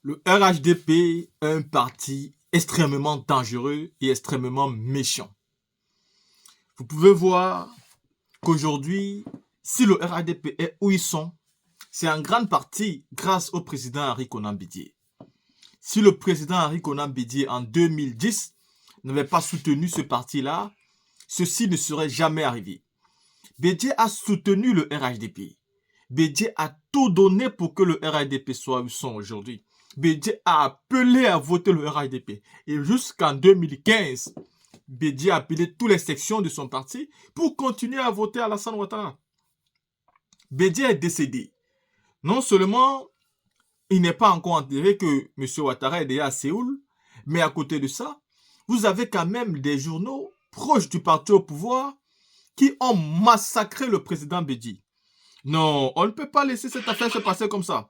Le RHDP est un parti extrêmement dangereux et extrêmement méchant. Vous pouvez voir qu'aujourd'hui, si le RHDP est où ils sont, c'est en grande partie grâce au président Henri Konan Bédié. Si le président Henri Konan Bédié en 2010 n'avait pas soutenu ce parti-là, ceci ne serait jamais arrivé. Bédié a soutenu le RHDP. Bédié a tout donné pour que le RHDP soit où ils sont aujourd'hui. Bédié a appelé à voter le RHDP. Et jusqu'en 2015, Bédié a appelé toutes les sections de son parti pour continuer à voter Alassane Ouattara. Bédié est décédé. Non seulement il n'est pas encore enterré que M. Ouattara est déjà à Séoul, mais à côté de ça, vous avez quand même des journaux proches du parti au pouvoir qui ont massacré le président Bédié. Non, on ne peut pas laisser cette affaire se passer comme ça.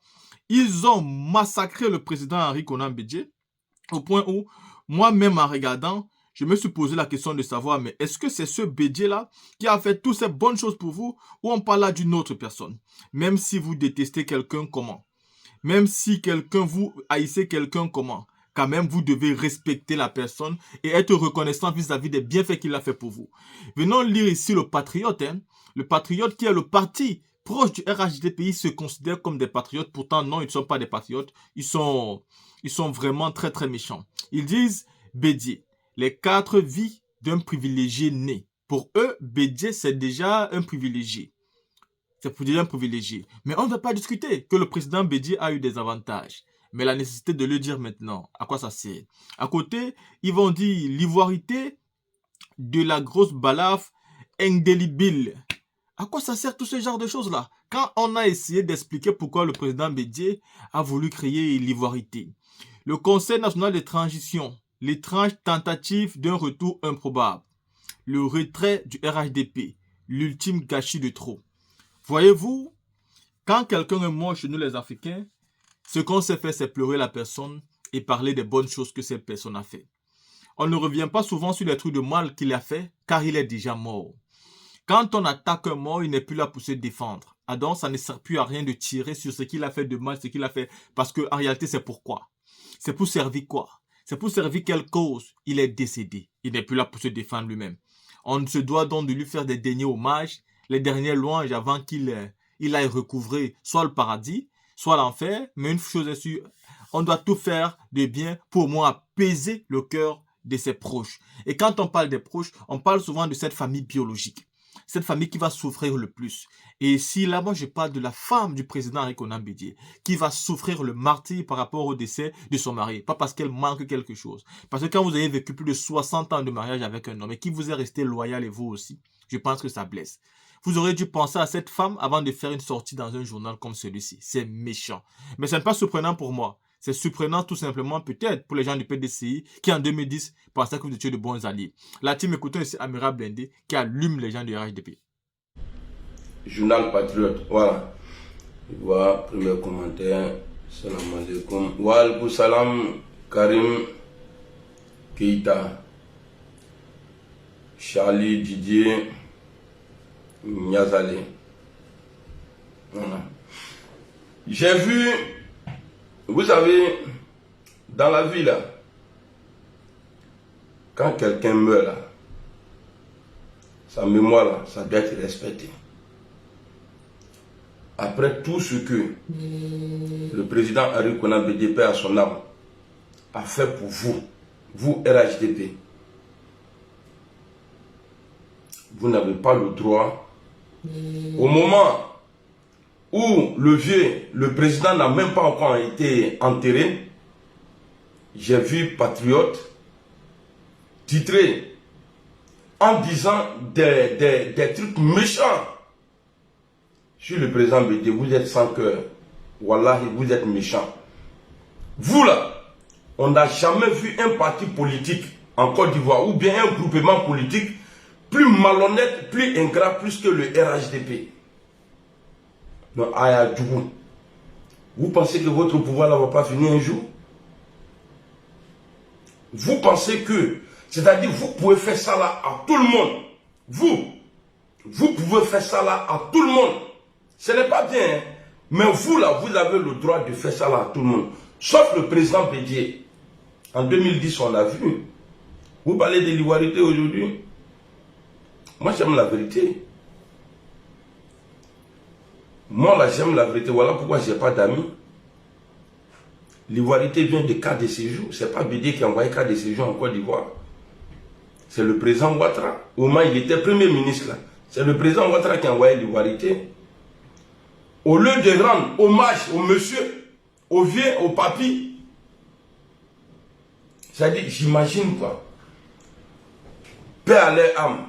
Ils ont massacré le président Henri Konan Bédié au point où, moi-même en regardant, je me suis posé la question de savoir, mais est-ce que c'est ce Bédié-là qui a fait toutes ces bonnes choses pour vous ou on parle là d'une autre personne? Même si vous détestez quelqu'un comment? Même si vous haïssez quelqu'un comment? Quand même, vous devez respecter la personne et être reconnaissant vis-à-vis des bienfaits qu'il a fait pour vous. Venons lire ici le Patriote. Le Patriote qui est le parti proche du RHDP se considèrent comme des patriotes. Pourtant, non, ils ne sont pas des patriotes. Ils sont vraiment très, très méchants. Ils disent, Bédié, les 4 vies d'un privilégié né. Pour eux, Bédié, c'est déjà un privilégié. C'est pour déjà un privilégié. Mais on ne va pas discuter que le président Bédié a eu des avantages. Mais la nécessité de le dire maintenant, à quoi ça sert? À côté, ils vont dire l'ivoirité de la grosse balafre indélébile. À quoi ça sert tout ce genre de choses-là? Quand on a essayé d'expliquer pourquoi le président Bédié a voulu créer l'ivoirité. Le Conseil national de transition, l'étrange tentative d'un retour improbable. Le retrait du RHDP, l'ultime gâchis de trop. Voyez-vous, quand quelqu'un est mort chez nous les Africains, ce qu'on sait faire, c'est pleurer la personne et parler des bonnes choses que cette personne a fait. On ne revient pas souvent sur les trucs de mal qu'il a fait, car il est déjà mort. Quand on attaque un mort, il n'est plus là pour se défendre. Ah donc, ça ne sert plus à rien de tirer sur ce qu'il a fait de mal, ce qu'il a fait. Parce qu'en réalité, c'est pourquoi? C'est pour servir quoi? C'est pour servir quelle cause? Il est décédé. Il n'est plus là pour se défendre lui-même. On se doit donc de lui faire des derniers hommages, les dernières louanges avant qu'il aille recouvrer soit le paradis, soit l'enfer. Mais une chose est sûre, on doit tout faire de bien pour au moins apaiser le cœur de ses proches. Et quand on parle des proches, on parle souvent de cette famille biologique. Cette famille qui va souffrir le plus. Et ici, là, moi, je parle de la femme du président Henri Konan Bédié, qui va souffrir le martyre par rapport au décès de son mari. Pas parce qu'elle manque quelque chose. Parce que quand vous avez vécu plus de 60 ans de mariage avec un homme et qui vous est resté loyal et vous aussi, je pense que ça blesse. Vous aurez dû penser à cette femme avant de faire une sortie dans un journal comme celui-ci. C'est méchant. Mais ce n'est pas surprenant pour moi. C'est surprenant tout simplement peut-être pour les gens du PDCI qui en 2010 pensaient que vous étiez de bons alliés. La team écoutant ici Amira Blindé qui allume les gens du RHDP. Journal Patriote, voilà. Voilà, premier commentaire. Salam alaikum. Wa alaikum salam Karim Keita. Charlie Didier Niazale. Voilà. J'ai vu, vous savez, dans la vie là, quand quelqu'un meurt là, sa mémoire là, ça doit être respecté. Après tout ce que le président Henri Konan Bédié, paix à son âme, a fait pour vous, vous RHDP, vous n'avez pas le droit, au moment où le président n'a même pas encore été enterré, j'ai vu Patriote titrer en disant des trucs méchants sur le président Bédié. Vous êtes sans cœur. Wallahi, vous êtes méchant. Vous là, on n'a jamais vu un parti politique en Côte d'Ivoire ou bien un groupement politique plus malhonnête, plus ingrat, plus que le RHDP. Non, Aya Djougou. Vous pensez que votre pouvoir ne va pas finir un jour? Vous pensez que, c'est-à-dire vous pouvez faire ça là à tout le monde. Vous pouvez faire ça là à tout le monde. Ce n'est pas bien, hein? Mais vous là, vous avez le droit de faire ça là à tout le monde. Sauf le président Bédié. En 2010, on l'a vu. Vous parlez de l'ivoirité aujourd'hui. Moi, j'aime la vérité. Moi, là, j'aime la vérité. Voilà pourquoi je n'ai pas d'amis. L'ivoirité vient de carte de séjour. Ce n'est pas Bédié qui a envoyé carte de séjour en Côte d'Ivoire. C'est le président Ouattara. Au moment où il était premier ministre, là. C'est le président Ouattara qui a envoyé l'ivoirité. Au lieu de rendre hommage au monsieur, au vieux, au papy, c'est-à-dire, j'imagine quoi. Paix à leur âme.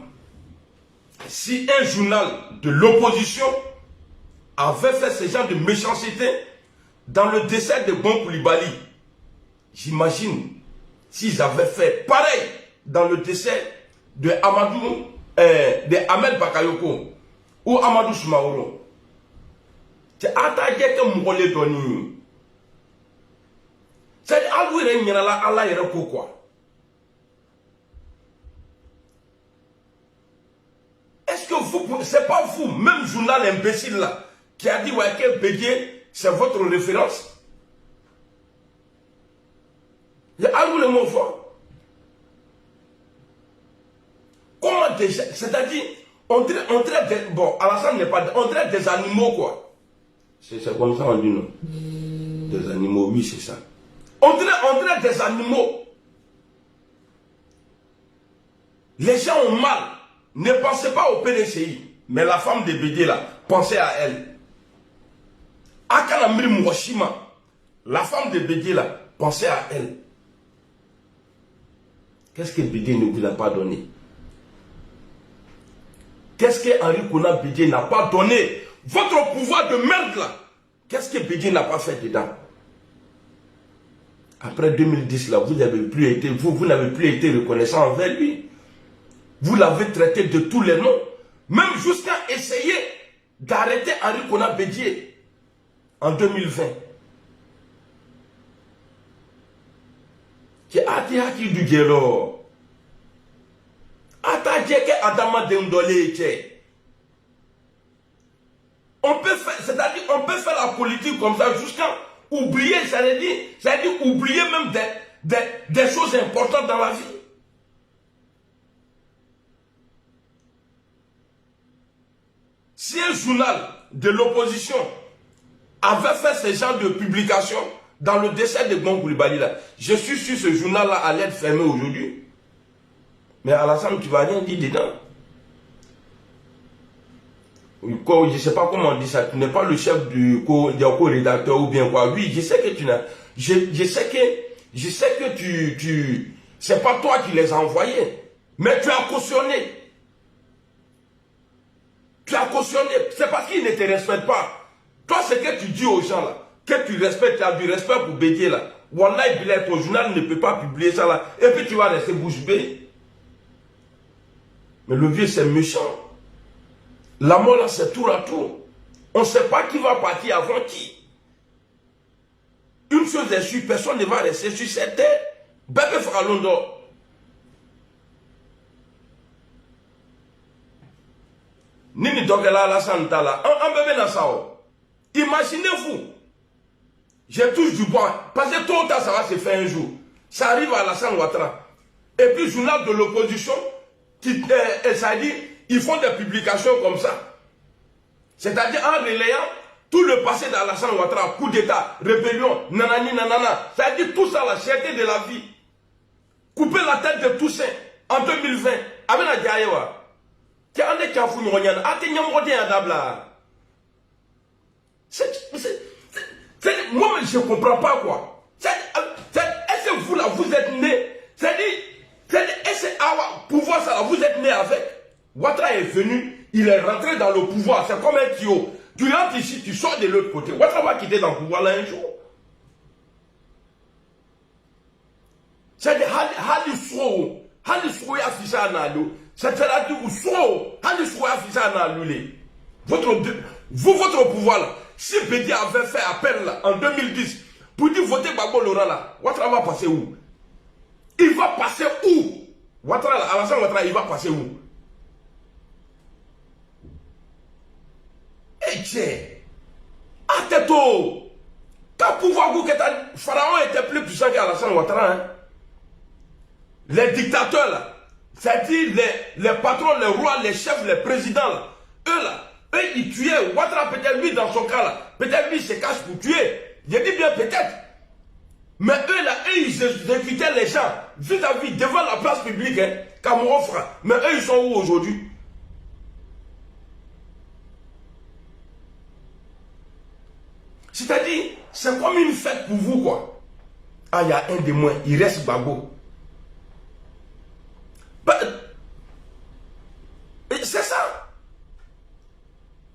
Si un journal de l'opposition avait fait ce genre de méchanceté dans le décès de Bon Koulibaly, j'imagine s'ils avaient fait pareil dans le décès de Ahmed Bakayoko ou Amadou Soumaoro. C'est attaqué que Moukolé Doni. C'est Alouire Nyala Allah Yereko quoi. Est-ce que vous, c'est pas vous, même journal imbécile là, qui a dit ouais que Bédié, c'est votre référence? Il y a le mot fort. Comment déjà, c'est-à-dire, on traite des, bon, Alassane n'est pas, on traite des animaux quoi. C'est comme ça on dit non. Des animaux, oui c'est ça. On traite des animaux. Les gens ont mal. Ne pensez pas au PDCI. Mais la femme de Bédié là, pensez à elle. Akanamri Mouachima, la femme de Bédié là, pensez à elle. Qu'est-ce que Bédié ne vous a pas donné? Qu'est-ce que Henri Konan Bédié n'a pas donné? Votre pouvoir de merde là, qu'est-ce que Bédié n'a pas fait dedans? Après 2010 là, vous n'avez plus été reconnaissant envers lui. Vous l'avez traité de tous les noms. Même jusqu'à essayer d'arrêter Henri Konan Bédié en 2020. Qui a dit à qui du gélo. Attaquer Adama Dendolé. On peut faire, c'est-à-dire on peut faire la politique comme ça jusqu'à oublier, c'est-à-dire oublier même des choses importantes dans la vie. Si un journal de l'opposition avait fait ce genre de publication dans le décès de Bon Koulibaly là, je suis sûr que ce journal-là allait être fermé aujourd'hui. Mais Alassane, tu ne vas rien dire dedans. Je ne sais pas comment on dit ça. Tu n'es pas le chef du co-rédacteur ou bien quoi. Oui, je sais que tu n'as. Je sais que tu c'est pas toi qui les as envoyés. Mais tu as cautionné. Tu as cautionné. C'est parce qu'ils ne te respectent pas. Toi, ce que tu dis aux gens là, que tu respectes, tu as du respect pour Bédié là. Wallah, ton journal ne peut pas publier ça là. Et puis tu vas rester bouche bée. Mais le vieux, c'est méchant. La mort là, c'est tour à tour. On ne sait pas qui va partir avant qui. Une chose est sûre, personne ne va rester sur cette terre. Bébé Fralondo. Nini Dogela la Santala. Un bébé dans ça. Imaginez-vous. Je touche du bois. Parce que tôt ou tard, ça va se faire un jour. Ça arrive à Alassane Ouattara. Et puis, journal de l'opposition, ça dit, ils font des publications comme ça. C'est-à-dire en relayant tout le passé d'Alassane Ouattara, coup d'état, rébellion, nanani, nanana. C'est-à-dire tout ça, la cherté de la vie. Couper la tête de Toussaint en 2020. Avec la Diayewa. Moi, je ne comprends pas quoi. Est-ce que vous là, vous êtes né? Est-ce que pouvoir ça, vous êtes né avec? Ouattara est venu, il est rentré dans le pouvoir. C'est comme un tuyau. Tu rentres ici, tu sors de l'autre côté. Ouattara va quitter dans le pouvoir là un jour. C'est-à-dire, votre pouvoir là, si Bédié avait fait appel là, en 2010 pour dire voter Gbagbo Laurent là, Ouattara va passer où? Il va passer où? Ouattara là, Alassane Ouattara, il va passer où? Eh tiens, Ateto, Quand Pouvoirou Keita, Pharaon était plus puissant qu'Alassane Ouattara. Hein. Les dictateurs là, c'est-à-dire les patrons, les rois, les chefs, les présidents là, eux ils tuaient. Ouattara peut-être lui dans son cas là, peut-être lui se cache pour tuer. Je dis bien peut-être. Mais eux ils exécutaient les gens vis-à-vis, devant la place publique, hein, Cameroun fera. Mais eux ils sont où aujourd'hui? C'est-à-dire, c'est comme une fête pour vous, quoi. Ah, il y a un de moins, il reste Gbagbo. C'est ça.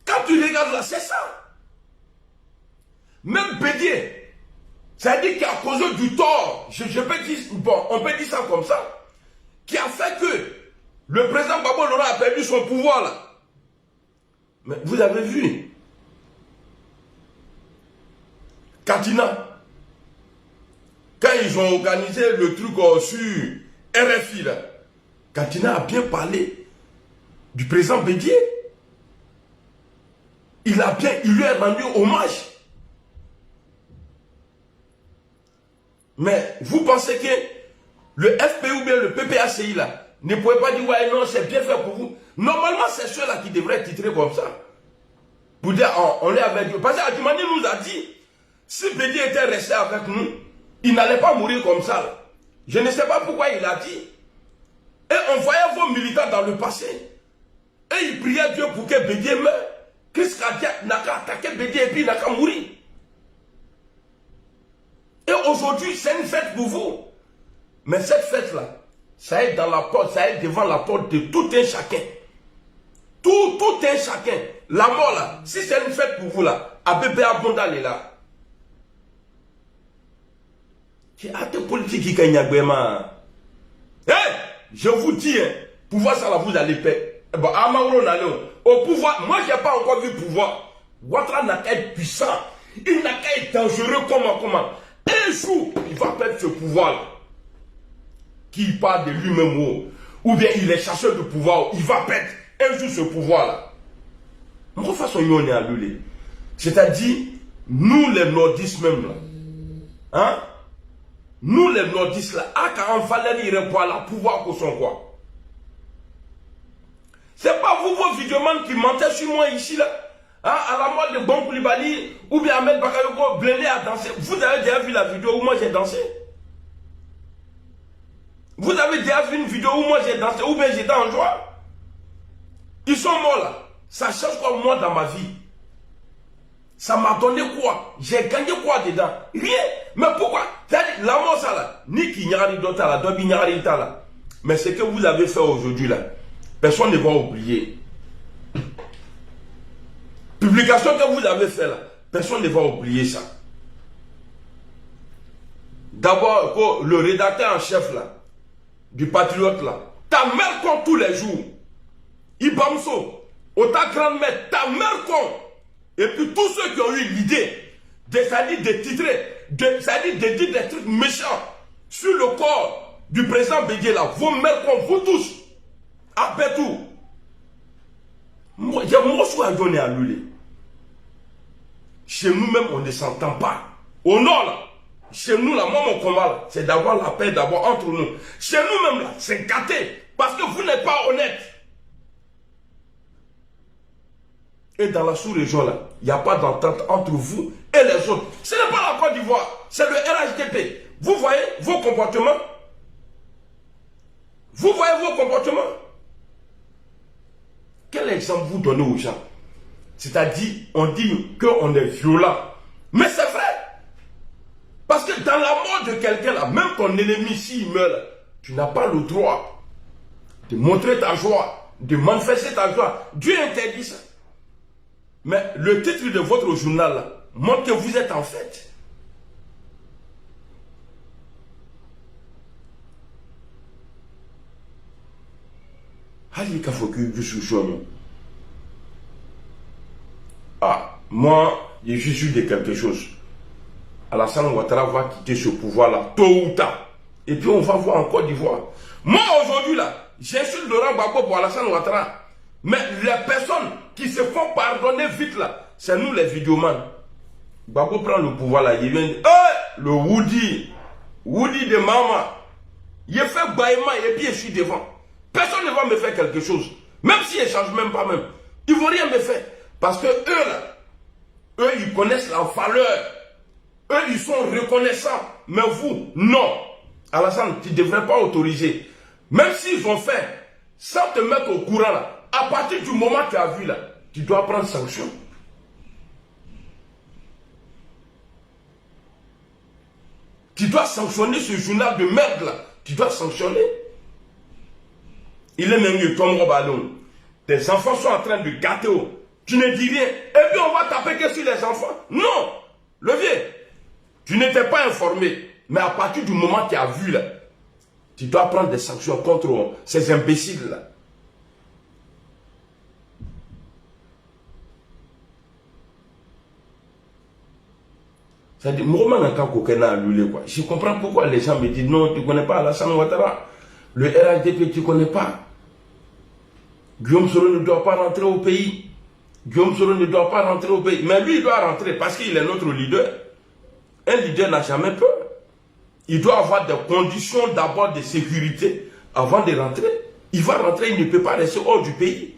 Quand tu regardes là, c'est ça. Même Bédié, c'est-à-dire qu'à cause du tort, je peux dire, bon, on peut dire ça comme ça, qui a fait que le président Gbagbo Laurent a perdu son pouvoir là. Mais vous avez vu, Katina, quand ils ont organisé le truc sur RFI, là, Katina a bien parlé du président Bédié. Il lui a rendu hommage. Mais vous pensez que le FP ou bien le PPACI là ne pouvait pas dire ouais non c'est bien fait pour vous. Normalement c'est ceux-là qui devraient titrer comme ça. Pour dire on est avec Dieu. Parce qu'Adjumani nous a dit si Bédié était resté avec nous, il n'allait pas mourir comme ça. Là. Je ne sais pas pourquoi il a dit. Et on voyait vos militants dans le passé. Et ils priaient Dieu pour que Bédié meure. Qu'est-ce qu'il n'a qu'à attaquer Bédié et puis il n'a qu'à mourir. Et aujourd'hui, c'est une fête pour vous. Mais cette fête-là, ça est dans la porte, ça est devant la porte de tout un chacun. Tout un chacun. La mort là, si c'est une fête pour vous là, Abébé Abondal est là. C'est acte politique qui gagne vraiment. Eh, je vous dis, hein, pouvoir ça là, vous allez payer. Bon, au pouvoir, moi j'ai pas encore vu le pouvoir. Ouattara n'a qu'à être puissant. Il n'a qu'à être dangereux comment. Un jour, il va perdre ce pouvoir là. Qui parle de lui-même ou bien il est chasseur de pouvoir, il va perdre un jour ce pouvoir là. Moi, façon, on est à l'ulé. C'est-à-dire, nous les nordistes même là, hein? Nous les nordistes là, à quand on fallait dire quoi là, pouvoir pour son quoi? C'est pas vous, vos vidéomans qui mentaient sur moi ici là, hein, à la mort de Bon Koulibaly ou bien Ahmed Bakayoko blindé à danser. Vous avez déjà vu la vidéo où moi j'ai dansé? Vous avez déjà vu une vidéo où moi j'ai dansé ou bien j'étais en joie? Ils sont morts là. Ça change quoi moi dans ma vie? Ça m'a donné quoi? J'ai gagné quoi dedans? Rien. Mais pourquoi? C'est-à-dire, la mort ça là, ni qui n'y a rien d'autre là, dobi n'y a rien là. Mais ce que vous avez fait aujourd'hui là, personne ne va oublier. Publication que vous avez fait là, personne ne va oublier ça. D'abord, le rédacteur en chef là, du Patriote là, ta mère compte tous les jours. Ibamso, ta grand-mère, ta mère compte. Et puis tous ceux qui ont eu l'idée de titrer, de dire des trucs méchants sur le corps du président Bédié là, vos mères comptent, vous tous. Après tout, moi je suis à donner à lui. Chez nous-mêmes, on ne s'entend pas. Au nord là, chez nous là, moi mon combat là, c'est d'avoir la paix d'abord entre nous. Chez nous-mêmes là, c'est gâté. Parce que vous n'êtes pas honnête. Et dans la sous-région là, il n'y a pas d'entente entre vous et les autres. Ce n'est pas la Côte d'Ivoire, c'est le RHDP. Vous voyez vos comportements? Vous voyez vos comportements? Quel exemple vous donnez aux gens? C'est-à-dire, on dit qu'on est violent. Mais c'est vrai. Parce que dans la mort de quelqu'un là, même ton ennemi s'il meurt, tu n'as pas le droit de montrer ta joie, de manifester ta joie. Dieu interdit ça. Mais le titre de votre journal là, montre que vous êtes en fête. Ah, moi, je suis sûr de quelque chose. Alassane Ouattara va quitter ce pouvoir-là, tôt ou tard. Et puis on va voir en Côte d'Ivoire. Moi, aujourd'hui, là, j'insulte Laurent Gbagbo pour Alassane Ouattara. Mais les personnes qui se font pardonner vite, là, c'est nous les vidéomans. Gbagbo prend le pouvoir là, il vient dire, hey, le Woody de Mama, il fait baillement et puis je suis devant. Personne ne va me faire quelque chose. Même s'ils ne changent même pas même. Ils ne vont rien me faire. Parce que eux là, eux ils connaissent la valeur. Eux ils sont reconnaissants. Mais vous, non. Alassane, tu ne devrais pas autoriser. Même s'ils ont fait, sans te mettre au courant là, à partir du moment que tu as vu là, tu dois prendre sanction. Tu dois sanctionner ce journal de merde là. Tu dois sanctionner. Il est même mieux, Tom Robalon. Tes enfants sont en train de gâter. Tu ne dis rien. Et puis on va taper que sur les enfants. Non. Le vieux, tu n'étais pas informé. Mais à partir du moment que tu as vu là, tu dois prendre des sanctions contre ces imbéciles là. C'est-à-dire, je comprends pourquoi les gens me disent non, tu ne connais pas Alassane Ouattara. Le RHDP, tu ne connais pas. Guillaume Soro ne doit pas rentrer au pays. Guillaume Soro ne doit pas rentrer au pays. Mais lui, il doit rentrer parce qu'il est notre leader. Un leader n'a jamais peur. Il doit avoir des conditions d'abord de sécurité avant de rentrer. Il va rentrer, il ne peut pas rester hors du pays.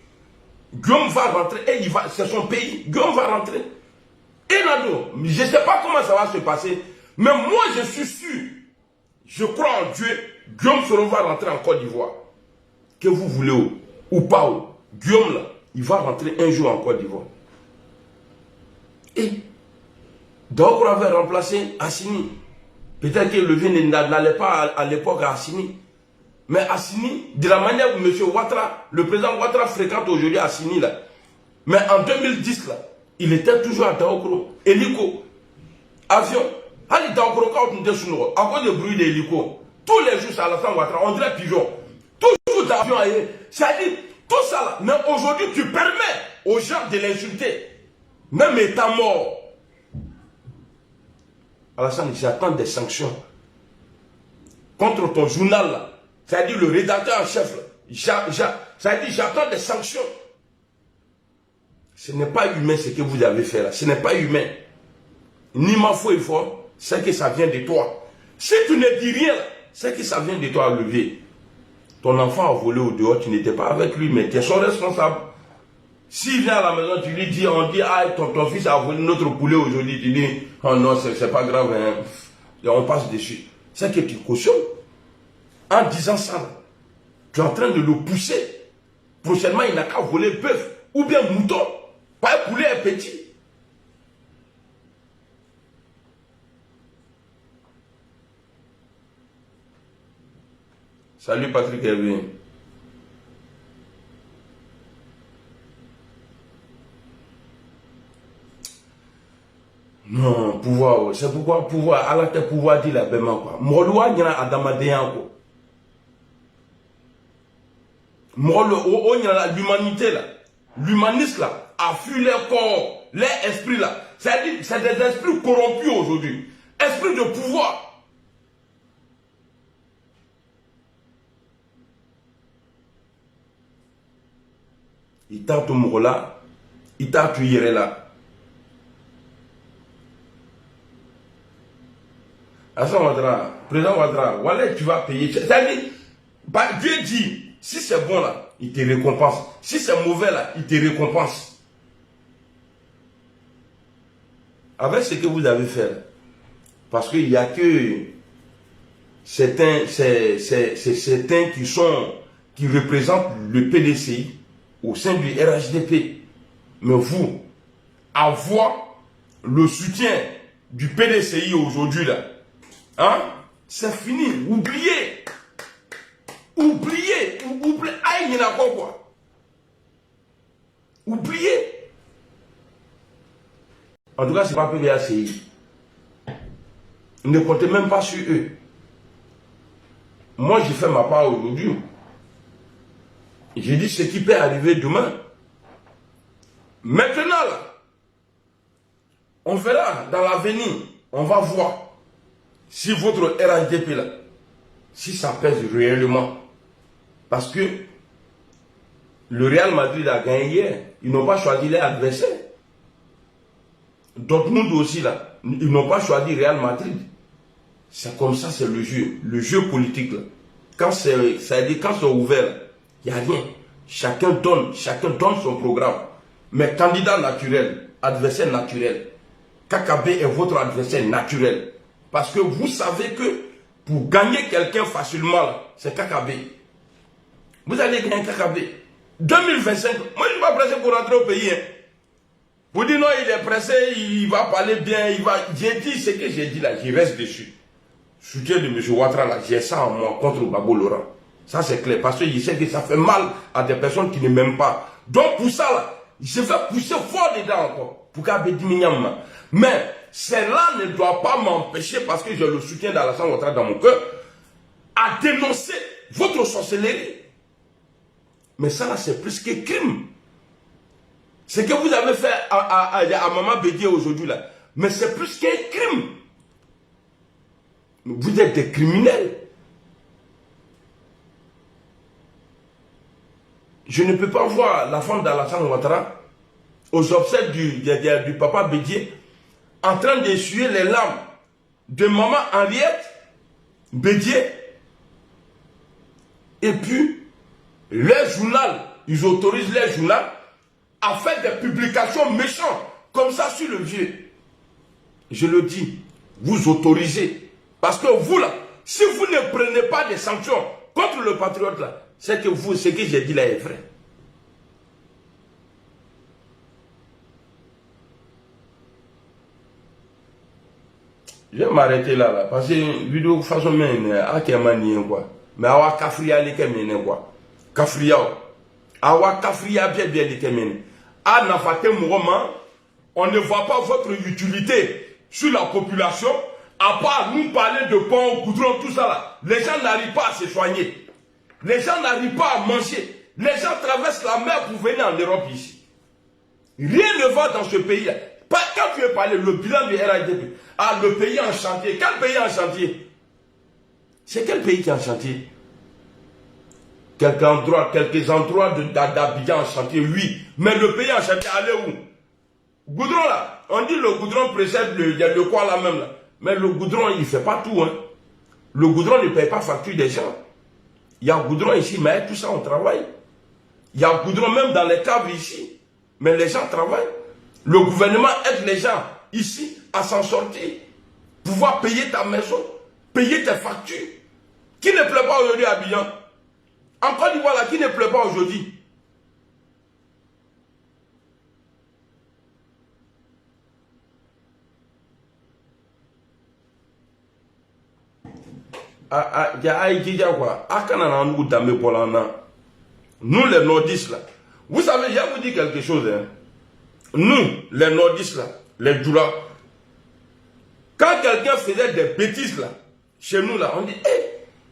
Guillaume va rentrer et c'est son pays. Guillaume va rentrer. Et Nado, je ne sais pas comment ça va se passer, mais moi je suis sûr, je crois en Dieu, Guillaume Soro va rentrer en Côte d'Ivoire. Que vous voulez ou pas, Guillaume là, il va rentrer un jour en Côte d'Ivoire. Et Daokoro avait remplacé Assini. Peut-être que le Levé n'allait pas à l'époque à Assini. Mais Assini, de la manière où M. Ouattara, le président Ouattara fréquente aujourd'hui Assini là. Mais en 2010 là, il était toujours à Daokoro. Hélico, avion. Ali Daokoro, quand on était sur nous, à cause du bruit des hélicos, tous les jours, ça Alassane Ouattara, on dirait pigeon. Toujours d'avion ailleurs. C'est-à-dire, tout ça là. Mais aujourd'hui, tu permets aux gens de l'insulter. Même étant mort. Alassane, j'attends des sanctions contre ton journal là. C'est-à-dire le rédacteur en chef là. C'est-à-dire, j'attends des sanctions. Ce n'est pas humain ce que vous avez fait là. Ce n'est pas humain. Ni ma foi et fort, c'est que ça vient de toi. Si tu ne dis rien, c'est que ça vient de toi à lever. Ton enfant a volé au dehors, tu n'étais pas avec lui, mais tu es son responsable. S'il vient à la maison, tu lui dis, on dit, ah, ton fils a volé notre poulet aujourd'hui, tu dis, oh non, c'est pas grave, hein. Et on passe dessus. C'est que tu cautionnes. En disant ça, tu es en train de le pousser. Prochainement, il n'a qu'à voler bœuf ou bien mouton. Pas un poulet, un petit. Salut Patrick Hervé. Non, pouvoir, c'est pourquoi pouvoir, à la tête pouvoir dit la bême quoi. Moloua n'y a Adamadéen quoi. L'humanité là, l'humaniste là, a fui leur corps, leur esprit là. C'est-à-dire, c'est des esprits corrompus aujourd'hui. Esprit de pouvoir. Il t'a tout là, il t'a tout là. Alassane Ouattara, président Ouattara, voilà, tu vas payer. C'est-à-dire, Dieu dit, si c'est bon là, il te récompense. Si c'est mauvais là, il te récompense. Avec ce que vous avez fait là, parce qu'il n'y a que certains qui représentent le PDCI au sein du RHDP. Mais vous, avoir le soutien du PDCI aujourd'hui là, hein, c'est fini. Oubliez. Oubliez. Aïe, il y en a quoi. Oubliez. En tout cas, c'est pas PDCI. Ne comptez même pas sur eux. Moi, j'ai fait ma part aujourd'hui. J'ai dit ce qui peut arriver demain. Maintenant, là, on verra dans l'avenir, on va voir si votre RHDP là, si ça pèse réellement. Parce que le Real Madrid a gagné hier. Ils n'ont pas choisi les adversaires. Dortmund aussi, là, ils n'ont pas choisi Real Madrid. C'est comme ça, c'est le jeu politique. Là. Quand c'est ouvert, il n'y a rien. Chacun donne son programme. Mais candidat naturel, adversaire naturel, KKB est votre adversaire naturel. Parce que vous savez que pour gagner quelqu'un facilement, c'est KKB. Vous allez gagner KKB. 2025, moi je ne suis pas pressé pour rentrer au pays. Hein. Vous dites non, il est pressé, il va parler bien, il va. J'ai dit ce que j'ai dit là, je reste dessus. Soutien de M. Ouattara là, j'ai ça en moi contre Gbagbo Laurent. Ça c'est clair, parce que je sais que ça fait mal à des personnes qui ne m'aiment pas. Donc pour ça là, je vais pousser fort dedans encore. Pour qu'Abe Diminyama. Mais cela ne doit pas m'empêcher, parce que j'ai le soutien d'Alassane Ouattara dans mon cœur, à dénoncer votre sorcellerie. Mais ça là, c'est plus que crime. Ce que vous avez fait à Maman Bédié aujourd'hui là, mais c'est plus qu'un crime. Vous êtes des criminels. Je ne peux pas voir la femme d'Alassane Ouattara aux obsèques du papa Bédié en train d'essuyer les larmes de maman Henriette Bédié. Et puis, les journaux, ils autorisent les journaux à faire des publications méchantes comme ça sur le vieux. Je le dis, vous autorisez. Parce que vous là, si vous ne prenez pas des sanctions contre le patriote là, c'est que vous, ce que j'ai dit là est vrai. Je vais m'arrêter là, parce que vidéo façon mais à quel quoi. Mais à Kafria les kemene quoi. Kafria. À Kafria bien les kemene. À Nafate Mouroma, on ne voit pas votre utilité sur la population. À part nous parler de pain, goudron, tout ça là. Les gens n'arrivent pas à se soigner. Les gens n'arrivent pas à manger. Les gens traversent la mer pour venir en Europe ici. Rien ne va dans ce pays là. Quand tu veux parler, le bilan du RADP, ah, le pays en chantier. Quel pays en chantier? C'est quel pays qui est en chantier? Quelques endroits d'Abidjan en chantier, oui. Mais le pays en chantier, allez où? Goudron là, on dit le goudron précède le quoi là même là. Mais le goudron, il ne fait pas tout. Hein. Le goudron ne paye pas facture des gens. Il y a goudron ici, mais tout ça, on travaille. Il y a goudron même dans les caves ici. Mais les gens travaillent. Le gouvernement aide les gens ici à s'en sortir. Pouvoir payer ta maison, payer tes factures. Qui ne pleut pas aujourd'hui à Abidjan? En Côte d'Ivoire, là, qui ne pleut pas aujourd'hui? Nous les nordistes là, vous savez, je vais vous dire quelque chose. Hein. Nous, les nordistes là, les Djoula, quand quelqu'un faisait des bêtises là, chez nous là, on dit, hey,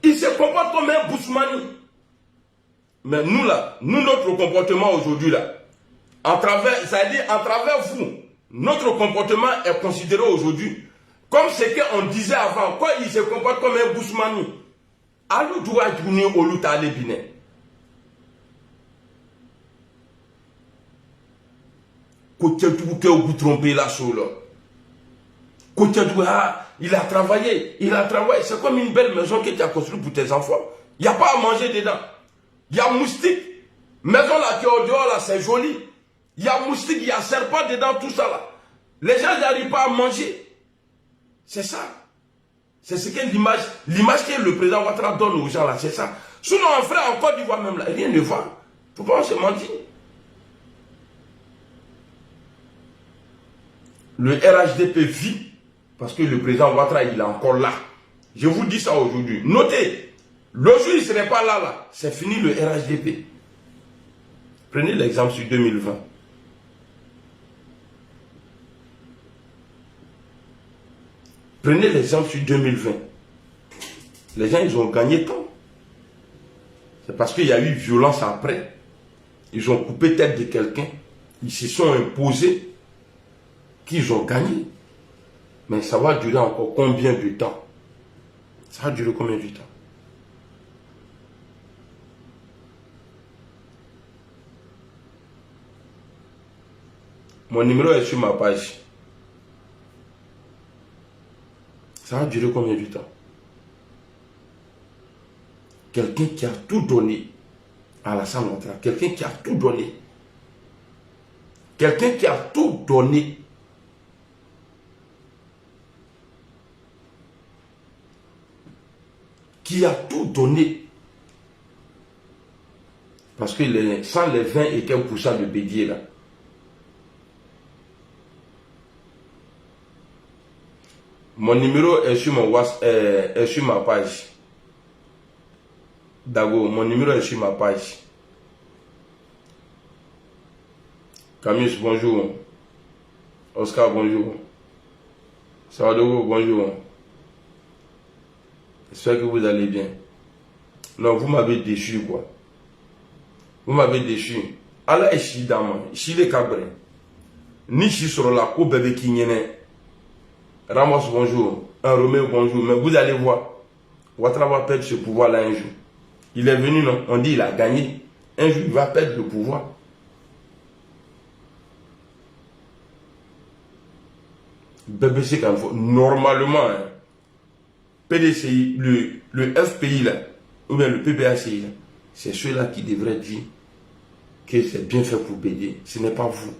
il se comporte comme un Bousmani. Mais nous là, notre comportement aujourd'hui là, c'est-à-dire à travers vous, notre comportement est considéré aujourd'hui comme ce qu'on disait avant. Quoi, il se comporte comme un Bousmani. Alou doua djouni olu tale bine. Côté tout que vous trompez là sur là. Côté tout il a travaillé, C'est comme une belle maison que tu as construite pour tes enfants. Il n'y a pas à manger dedans. Il y a moustique. Maison là qui est au dehors là, c'est joli. Il y a moustique, il y a serpent dedans, tout ça là. Les gens n'arrivent pas à manger. C'est ça. C'est ce que l'image que le président Ouattara donne aux gens là, c'est ça. Sinon, un frère en Côte d'Ivoire même là, rien ne va. Pourquoi on se mentit? Le RHDP vit parce que le président Ouattara il est encore là. Je vous dis ça aujourd'hui. Notez, le jour il ne serait pas là, c'est fini le RHDP. Prenez l'exemple sur 2020. Prenez l'exemple sur 2020. Les gens, ils ont gagné tant. C'est parce qu'il y a eu violence après. Ils ont coupé tête de quelqu'un. Ils se sont imposés qu'ils ont gagné. Mais ça va durer encore combien de temps? Ça va durer combien de temps? Mon numéro est sur ma page. Ça va durer combien de temps? Quelqu'un qui a tout donné à Alassane Ouattara, quelqu'un qui a tout donné, quelqu'un qui a tout donné, parce que sans les 20 et quelques pourcents de Bédier là, mon numéro est sur mon WhatsApp, est sur ma page. Dago, mon numéro est sur ma page. Camus, bonjour. Oscar, bonjour. Saradogo, bonjour. J'espère que vous allez bien. Non, vous m'avez déçu, quoi. Vous m'avez déçu. Allah est chidama, chile cabre. Ni chi sur la coupe bébé kinyene. Ramos, bonjour. Un Roméo, bonjour. Mais vous allez voir, Ouattara va perdre ce pouvoir-là un jour. Il est venu, non? On dit il a gagné. Un jour, il va perdre le pouvoir. BBC, quand faut, normalement, hein, PDCI, le FPI, là, ou bien le PPACI, c'est ceux-là qui devraient dire que c'est bien fait pour Bédier. Ce n'est pas vous.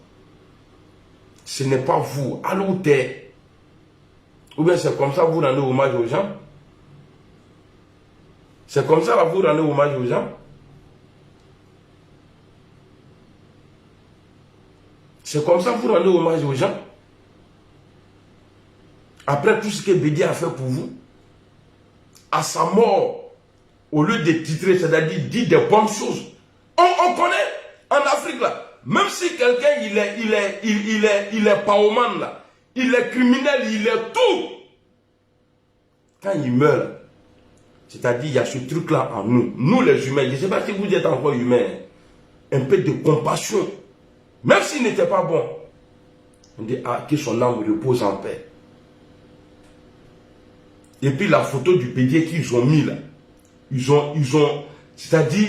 Ce n'est pas vous. Allô, t'es. Ou bien c'est comme ça que vous rendez hommage aux gens. C'est comme ça que vous rendez hommage aux gens. C'est comme ça que vous rendez hommage aux gens. Après tout ce que Bédier a fait pour vous, à sa mort, au lieu de titrer, c'est-à-dire dire des bonnes choses, on connaît en Afrique là, même si quelqu'un il est paoman là, il est criminel, il est tout. Quand il meurt, c'est-à-dire il y a ce truc là en nous, nous les humains, je ne sais pas si vous êtes encore humains, un peu de compassion, même s'il n'était pas bon, on dit ah, que son âme repose en paix. Et puis la photo du Bédier qu'ils ont mis là, c'est-à-dire,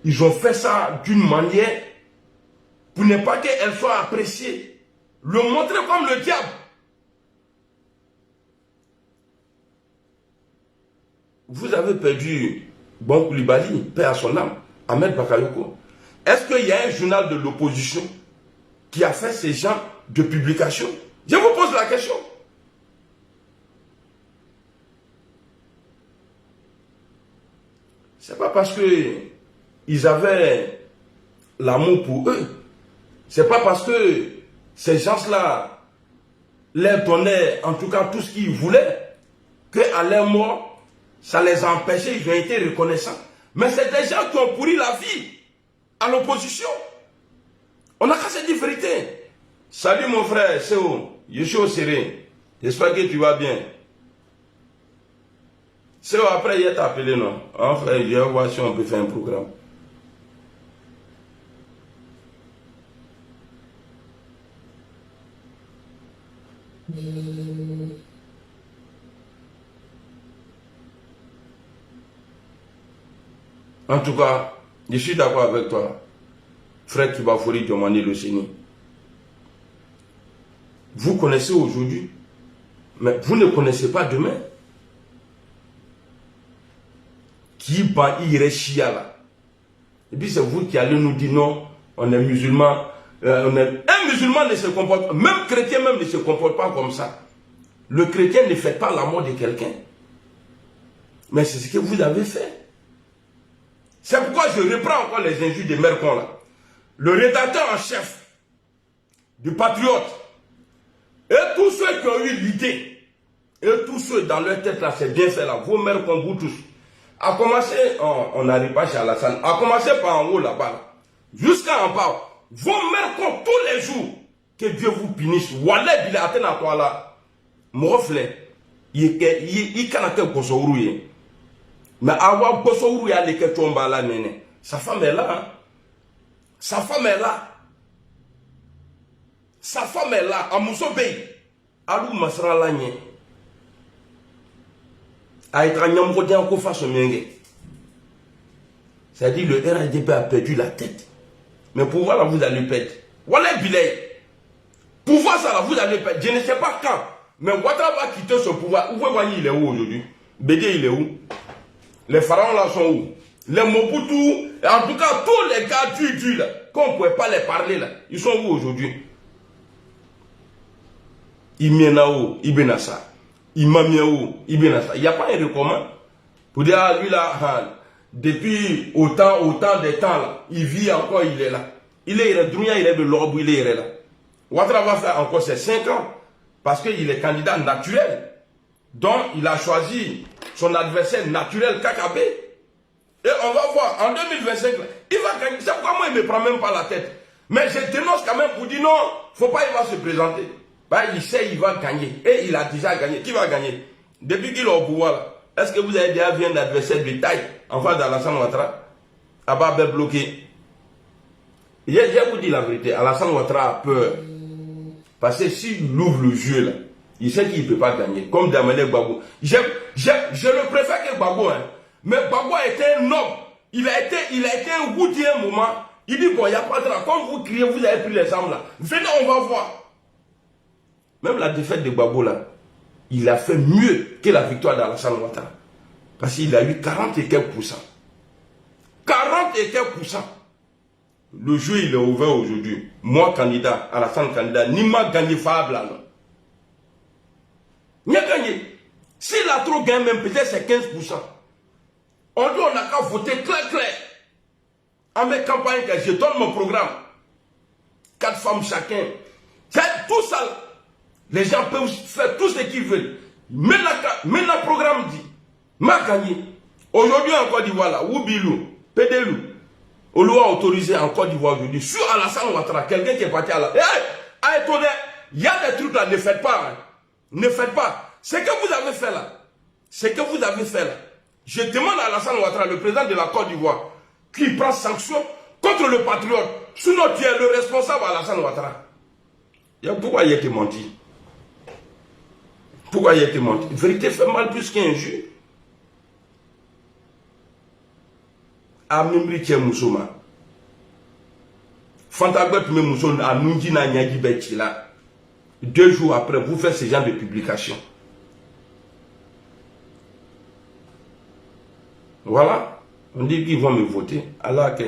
ils ont fait ça d'une manière pour ne pas qu'elle soit appréciée. Le montrer comme le diable. Vous avez perdu Bon Koulibaly, paix à son âme, Ahmed Bakayoko. Est-ce qu'il y a un journal de l'opposition qui a fait ces genres de publications? Je vous pose la question. C'est pas parce que ils avaient l'amour pour eux. C'est pas parce que ces gens-là leur donnaient en tout cas tout ce qu'ils voulaient qu'à leur mort, ça les a empêchés, ils ont été reconnaissants. Mais c'est des gens qui ont pourri la vie à l'opposition. On n'a qu'à se dire vérité. Salut mon frère, c'est où? Je suis au Séré. J'espère que tu vas bien. C'est après, il t'a appelé, non? Enfin, je vais voir si on peut faire un programme. En tout cas, je suis d'accord avec toi, frère Kibafori Diomandé Loseni. Vous connaissez aujourd'hui, mais vous ne connaissez pas demain. Qui bat Irechia là. Et puis c'est vous qui allez nous dire non, on est musulman. Un musulman ne se comporte, même chrétien même ne se comporte pas comme ça. Le chrétien ne fait pas la mort de quelqu'un. Mais c'est ce que vous avez fait. C'est pourquoi je reprends encore les injures de Mercon là. Le rédacteur en chef du Patriote et tous ceux qui ont eu l'idée et tous ceux dans leur tête là, c'est bien fait là, vos Mercon, vous tous. A commencer, on n'arrive pas chez Alassane, a commencer par en haut là-bas, jusqu'à en bas. Vos Mercon tous les jours, que Dieu vous punisse. Wallah, il a atteint à toi là. Mon reflet, il can'a que Gosorouye. Mais avoir Gosorouye à l'équipe tomba là, néné. Sa femme est là. Hein? Sa femme est là. Sa femme est là. À Moussobey. Alou Masra Lagné. C'est-à-dire le RADP a perdu la tête. Mais pouvoir là, vous allez perdre. Voilà Bilay. Pouvoir ça là, vous allez perdre. Je ne sais pas quand. Mais Ouattara va quitter ce pouvoir. Vous voyez, il est où aujourd'hui? Bédié, il est où? Les pharaons là sont où? Les Mobutu, en tout cas, tous les gars du là, qu'on ne pouvait pas les parler là, ils sont où aujourd'hui? Imienao, Ibenassa. Imamiao, Ibenassa. Il n'y a pas un recommand pour dire, ah, lui là, depuis autant de temps là, il vit encore, il est là. Il est de l'Orbe, il est là. Ouattara va faire encore ses 5 ans parce qu'il est candidat naturel. Donc, il a choisi son adversaire naturel, Kakabe. Et on va voir, en 2025, là, il va gagner. C'est pourquoi moi, il ne me prend même pas la tête. Mais je dénonce quand même pour dire non, faut pas, il va se présenter. Bah, il sait, il va gagner. Et il a déjà gagné. Qui va gagner? Depuis qu'il est au pouvoir, là, est-ce que vous avez déjà vu un adversaire de taille en face d'Alassane Ouattara? Abba bloqué. Je vous dis la vérité, Alassane Ouattara a peur. Parce que s'il ouvre le jeu, là, il sait qu'il ne peut pas gagner. Comme Damané Gbagbo. Je le préfère que Gbagbo. Hein. Mais Gbagbo a été un homme. Il a été un routier un moment. Il dit, bon, il n'y a pas de temps. Quand vous criez, vous avez pris les armes là. Venez, on va voir. Même la défaite de Gbagbo là, il a fait mieux que la victoire d'Alassane Ouattara. Parce qu'il a eu 40 et quelques pourcents. 40 et quelques pourcents. Le jeu, il est ouvert aujourd'hui. Moi, candidat, Alassane candidat, ni m'a gagné Fab là, non. Il a gagné. S'il a trop gagné, même peut-être c'est 15%. On dit, on n'a qu'à voter clair. En mes campagnes, je donne mon programme. 4 femmes chacun. C'est tout ça. Les gens peuvent faire tout ce qu'ils veulent. Mais le programme dit, m'a gagné. Aujourd'hui en Côte d'Ivoire, là, Oubilou, Pédelou, Oloua a autorisé en Côte d'Ivoire aujourd'hui, sur Alassane Ouattara, quelqu'un qui est parti à la... Attendez, il y a des trucs là, ne faites pas. Hein. Ne faites pas. Ce que vous avez fait là, je demande à Alassane Ouattara, le président de la Côte d'Ivoire, qu'il prend sanction contre le patriote. Sinon, tu es le responsable Alassane Ouattara. Pourquoi il a été menti? Pourquoi il a été menti? La vérité fait mal plus qu'injure. Amimri Tché Moussoma. Fantagbet Mousson a Nundina Nyagi Betchila. 2 jours après, vous faites ce genre de publication. Voilà. On dit qu'ils vont me voter. Alors que,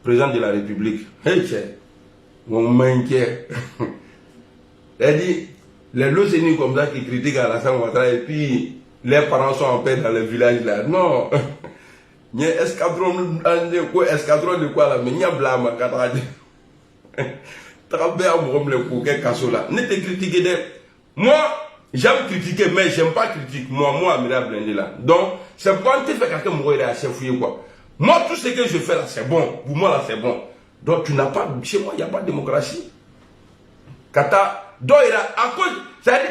président de la République, hey, mon m'inquiète. Elle dit, les losénies comme ça qui critiquent Alassane Ouattara et puis les parents sont en paix dans les villages là. Non. Il y a escadron de quoi là, mais il y a blâme à Katadi. Ne te critiquez de. Moi, j'aime critiquer, mais j'aime pas critiquer. Moi, Amira Blindé là. Donc, c'est pourquoi on te fait quelqu'un mourir à chefouiller quoi. Moi, tout ce que je fais là, c'est bon. Pour moi là, c'est bon. Donc, tu n'as pas. Chez moi, il n'y a pas de démocratie. Kata. Donc, il a. À cause.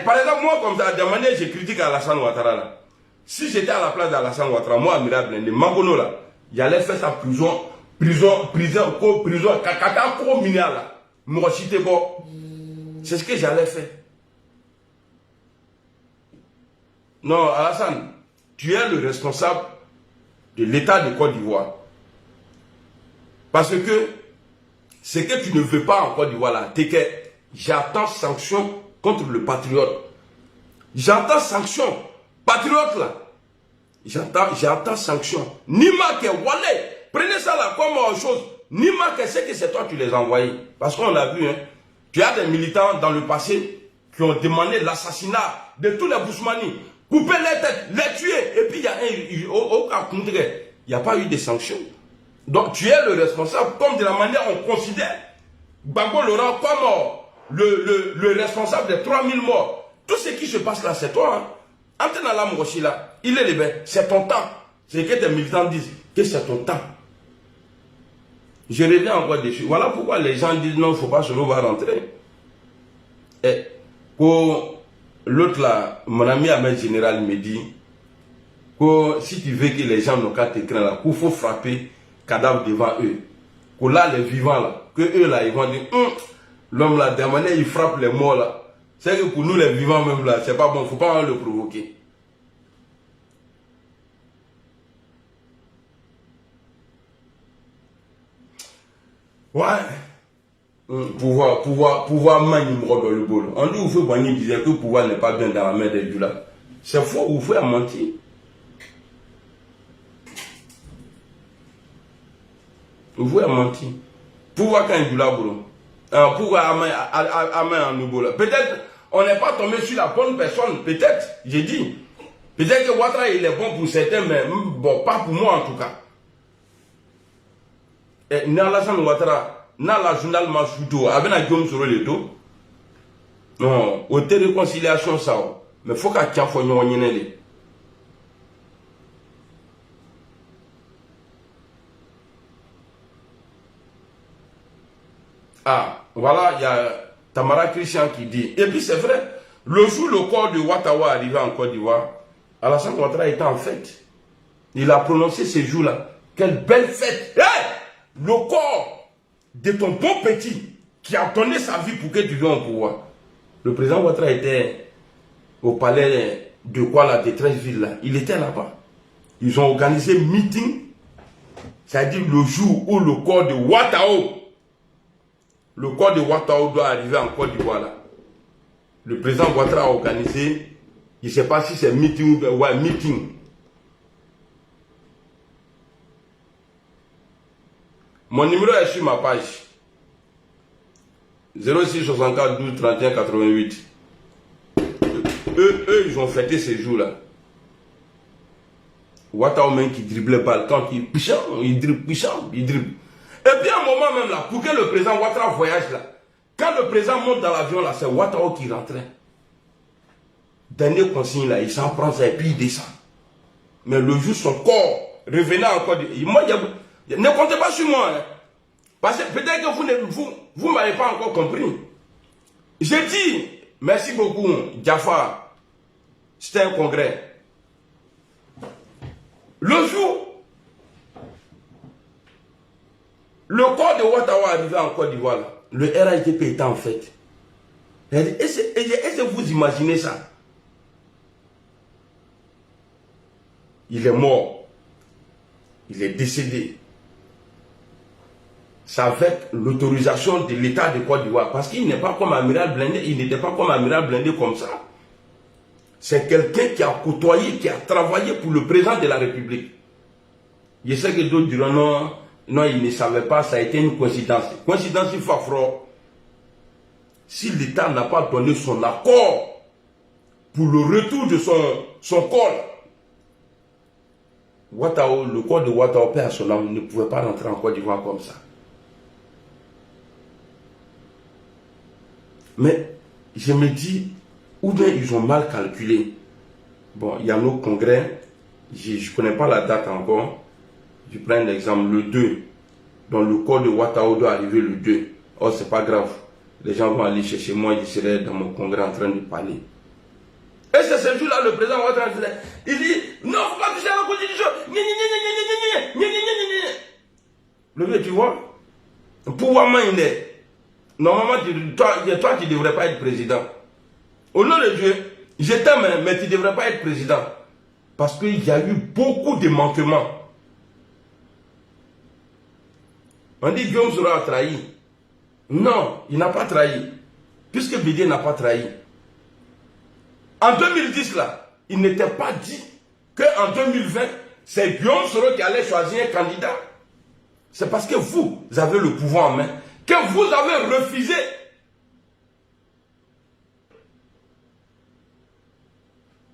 Par exemple, moi, comme ça, de manière, je critique Alassane Ouattara là. Si j'étais à la place d'Alassane Ouattara, moi, Amira Blindé, Mangono là, j'allais faire sa prison, Kata communal là. Moi, si t'es bon. C'est ce que j'allais faire. Non, Alassane, tu es le responsable de l'État de Côte d'Ivoire. Parce que ce que tu ne veux pas en Côte d'Ivoire là, c'est que j'attends sanction contre le patriote. J'attends sanction. Patriote là. J'attends sanction. Nima que Wallet, prenez ça là comme chose. Nima que c'est que c'est toi qui les as envoyés. Parce qu'on l'a vu, hein. Tu as des militants dans le passé qui ont demandé l'assassinat de tous les Bousmani. Couper les têtes, les tuer. Et puis il y a au cas contraire, il n'y a pas eu de sanctions. Donc tu es le responsable, comme de la manière on considère Gbagbo Laurent comme le responsable des 3000 morts. Tout ce qui se passe là, c'est toi. Hein. Antenne à l'âme aussi là, il est libéré, c'est ton temps. C'est que tes militants disent que c'est ton temps. Je reviens encore dessus. Voilà pourquoi les gens disent non, il ne faut pas se va rentrer. Et pour l'autre là, mon ami Ahmed Général me dit que si tu veux que les gens n'ont qu'à t'écrire là, qu'il faut frapper cadavre devant eux. Que là, les vivants là, que eux là, ils vont dire l'homme là, de manière il frappe les morts là. C'est que pour nous les vivants même là, c'est pas bon, il ne faut pas le provoquer. Ouais. Pouvoir manier dans le bol. On dit Oufoué Boigny disait que le pouvoir n'est pas bien dans la main des Djoula. C'est faux, Oufoué a menti. Oufoué a menti. Pouvoir quand Djoula boulot. Pouvoir à main en Oubola. Peut-être on n'est pas tombé sur la bonne personne. Peut-être, j'ai dit. Peut-être que Ouattara il est bon pour certains, mais bon, pas pour moi en tout cas. Et Nalassane Ouattara, dans la journal Masouto, avec la gueule sur le dos. Non, au réconciliation ça. Mais il faut qu'à tiens faut y 'Ah, voilà, il y a Tamara Christian qui dit. Et puis c'est vrai, le jour où le corps de Ouattara arrivé en Côte d'Ivoire, Alassane Ouattara était en fête. Il a prononcé ces jours-là. Quelle belle fête! Hey! Le corps de ton bon petit qui a donné sa vie pour que tu viennes au pouvoir. Le président Ouattara était au palais de quoi là, de 13 villes là. Il était là-bas. Ils ont organisé un meeting. C'est-à-dire le jour où le corps de Ouattara, doit arriver en Côte d'Ivoire là. Le président Ouattara a organisé, je ne sais pas si c'est meeting ou ouais, meeting. Mon numéro est sur ma page. 06 64 12 31 88. Eux, ils ont fêté ces jours-là. Ouattara même qui drible balle, quand il dribble. Et puis à un moment même là, pour que le président Ouattara voyage là, quand le président monte dans l'avion là, c'est Ouattara qui rentrait. Dernier consigne là, il s'en prend ça et puis il descend. Mais le jour son corps revenait encore. Moi, ne comptez pas sur moi. Hein. Parce que peut-être que vous ne m'avez pas encore compris. J'ai dit, merci beaucoup, Jaffa. C'était un congrès. Le jour, le corps de Ouattara arrivé en Côte d'Ivoire, le RHDP était en fait. Est-ce que vous imaginez ça? Il est mort. Il est décédé. C'est avec l'autorisation de l'État de Côte d'Ivoire. Parce qu'il n'est pas comme Amiral Blindé. Il n'était pas comme Amiral Blindé comme ça. C'est quelqu'un qui a côtoyé, qui a travaillé pour le président de la République. Je sais que d'autres diront non, il ne savait pas, ça a été une coïncidence. Coïncidence, il faut faire. Si l'État n'a pas donné son accord pour le retour de son corps, le corps de Ouattara, père à son âme, ne pouvait pas rentrer en Côte d'Ivoire comme ça. Mais je me dis, ou bien ils ont mal calculé. Bon, il y a nos congrès, je ne connais pas la date encore. Je prends un exemple, le 2. Donc le corps de Ouattara doit arriver le 2. Oh, c'est pas grave. Les gens vont aller chercher moi, je serai dans mon congrès en train de parler. Et c'est ce jour-là, le président Ouattara disait, il dit, non, il ne faut pas toucher à la constitution. Le vieux, tu vois, pouvoir manger. Normalement, toi, tu ne devrais pas être président. Au nom de Dieu, je t'aime, mais tu ne devrais pas être président. Parce qu'il y a eu beaucoup de manquements. On dit Guillaume Soro a trahi. Non, il n'a pas trahi. Puisque Bédié n'a pas trahi. En 2010, là, il n'était pas dit qu'en 2020, c'est Guillaume Soro qui allait choisir un candidat. C'est parce que vous avez le pouvoir en main que vous avez refusé.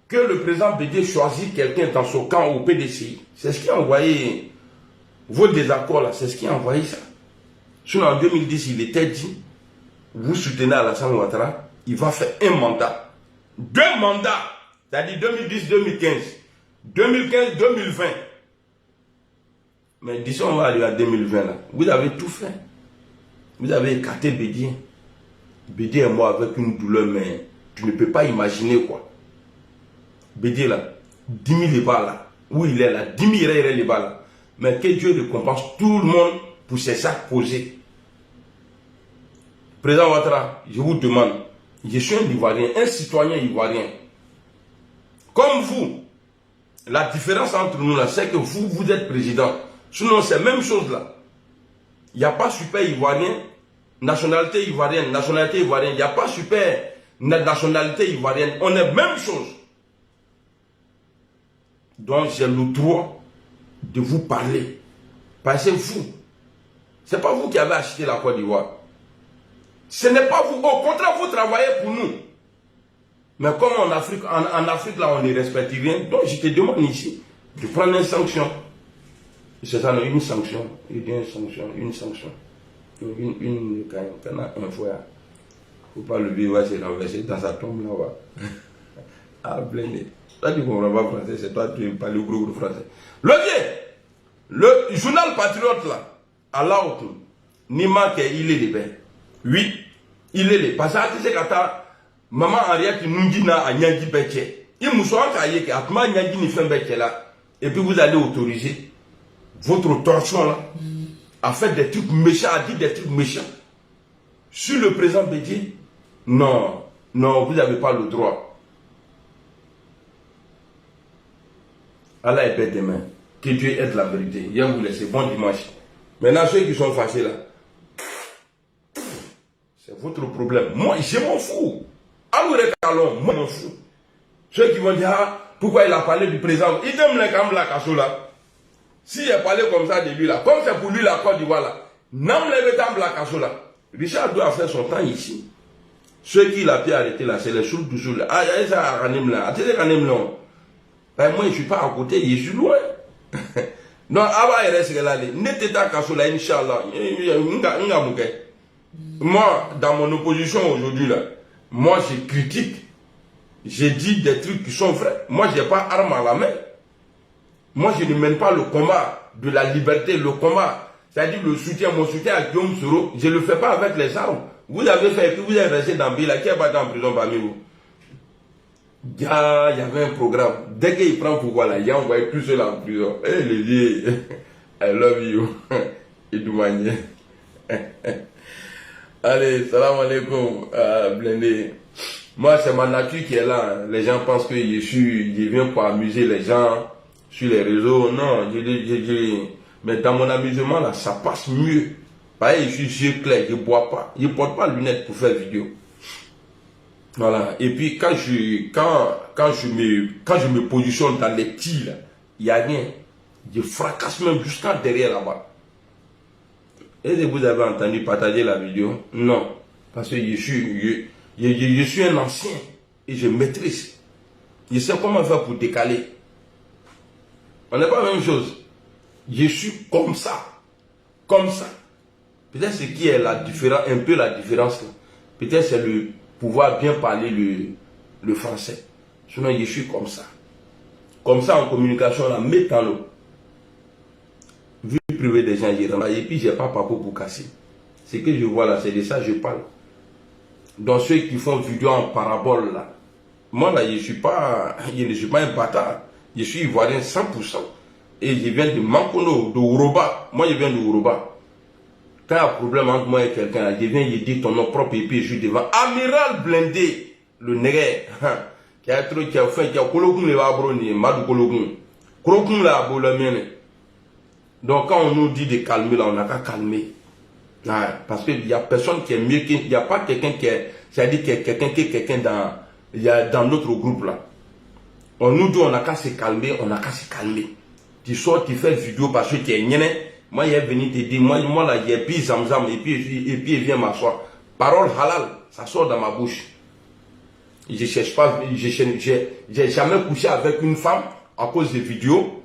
Que le président Bédié choisisse quelqu'un dans son camp au PDCI. C'est ce qui a envoyé vos désaccords là. C'est ce qui a envoyé ça. Sinon en 2010, il était dit, vous soutenez Alassane Ouattara, il va faire un mandat. 2 mandats. C'est-à-dire 2010-2015. 2015-2020. Mais disons, on va arriver à 2020 là. Vous avez tout fait. Vous avez écarté Bédié. Bédié est mort avec une douleur, mais tu ne peux pas imaginer quoi. Bédié là, 10 000 les balles là. Où il est là, 10 000 les balles là. Mais que Dieu récompense tout le monde pour ses actes posés. Président Ouattara, je vous demande, je suis un Ivoirien, un citoyen ivoirien. Comme vous, la différence entre nous là, c'est que vous êtes président. Sinon, c'est la même chose là. Il n'y a pas super ivoirien nationalité ivoirienne, il n'y a pas super nationalité ivoirienne, on est même chose. Donc j'ai le droit de vous parler. Parce que vous, ce n'est pas vous qui avez acheté la Côte d'Ivoire. Ce n'est pas vous, au contraire, vous travaillez pour nous. Mais comme en Afrique là, on ne respecte rien, donc je te demande ici de prendre une sanction. C'est ça, non, une sanction. Il dit une sanction. Quand un fois, il ne faut pas le vivre, c'est renversé dans sa tombe là-bas. Ah, blindé. Toi, tu ne comprends pas français, c'est toi qui parles le gros français. Le journal patriote là, Allah Okum, Nima ke il est libéré. Oui, il est libéré. Parce que tu sais quand maman Henriette nous dit à Nyangi Betche, il m'a dit que Atma Nyangi ni fait Betche là, et puis vous allez autoriser votre torchon là, à faire des trucs méchants, à dire des trucs méchants. Sur le président Bédié, non, vous n'avez pas le droit. Allah est bête demain. Que Dieu aide la vérité. Je vous laisse. Bon dimanche. Maintenant, ceux qui sont fâchés là, c'est votre problème. Moi, je m'en fous. Alors, moi, je m'en fous. Ceux qui vont dire, ah, pourquoi il a parlé du président, il aime les camps là, là. S'il a parlé comme ça de lui là, comme c'est pour lui la Côte d'Ivoire là, n'aime les camps là. Richard doit faire son temps ici. Ceux qui l'ont pu arrêter là, c'est les choux du choux là. Ah, il y a ça à Ranim là. Attendez, Ranim là. Ben, moi, je ne suis pas à côté, je suis loin. Donc, avant, il reste là. N'était pas qu'à cela, Inch'Allah. Moi, dans mon opposition aujourd'hui, là, moi, je critique. J'ai dit des trucs qui sont vrais. Moi, je n'ai pas arme à la main. Moi, je ne mène pas le combat de la liberté, le combat, c'est-à-dire le soutien, mon soutien à Guillaume Soro. Je ne le fais pas avec les armes. Vous avez fait, et puis vous êtes resté dans le pays, là, qui est pas en prison parmi vous? Il y avait un programme. Dès qu'il prend pouvoir là, il a envoyé plus seul en prison. Eh les vieux, I love you. Idoumanier. Allez, salam alaikum, blindé. Moi, c'est ma nature qui est là. Les gens pensent que je viens pour amuser les gens sur les réseaux. Non, mais dans mon amusement là, ça passe mieux. Pareil, je suis yeux clairs, je ne bois pas. Je ne porte pas de lunettes pour faire vidéo. Voilà. Et puis quand je me positionne dans les tirs, il n'y a rien. Je fracasse même jusqu'à derrière là-bas. Est-ce que vous avez entendu partager la vidéo? Non. Parce que je suis un ancien et je maîtrise. Je sais comment faire pour décaler. On n'est pas la même chose. Je suis comme ça. Comme ça. Peut-être ce qui est la différence, un peu la différence. Peut-être c'est le pouvoir bien parler le français. Sinon, je suis comme ça. Comme ça, en communication, là, mettant l'eau. Vu privé des gens, et puis, j'ai pas papo pour casser. Ce que je vois là, c'est de ça que je parle. Donc, ceux qui font vidéo en parabole, là, moi, là, je ne suis pas un bâtard. Je suis ivoirien 100%. Et je viens de Mankono, de Ouroba. Moi, je viens de Ouroba. Quand il y a un problème entre moi et quelqu'un, je viens, il dit ton nom propre et puis je suis devant. Amiral Blindé, le nègre, qui a fait, qui a Kologun le Wabroni, Madou Kologun. Kologun la Bolamienne. Donc quand on nous dit de calmer, là, on n'a qu'à calmer. Parce qu'il n'y a personne qui est mieux qu'il n'y a pas quelqu'un qui est, c'est-à-dire qu'il y a quelqu'un qui est quelqu'un dans notre groupe là. On nous dit on n'a qu'à se calmer, on n'a qu'à se calmer. Tu sors, tu fais vidéo parce que tu es gêné. Moi, il est venu te dire, moi là, j'ai pris Zamzam et puis il vient m'asseoir. Parole halal, ça sort dans ma bouche. Je cherche pas, j'ai jamais couché avec une femme à cause des vidéos.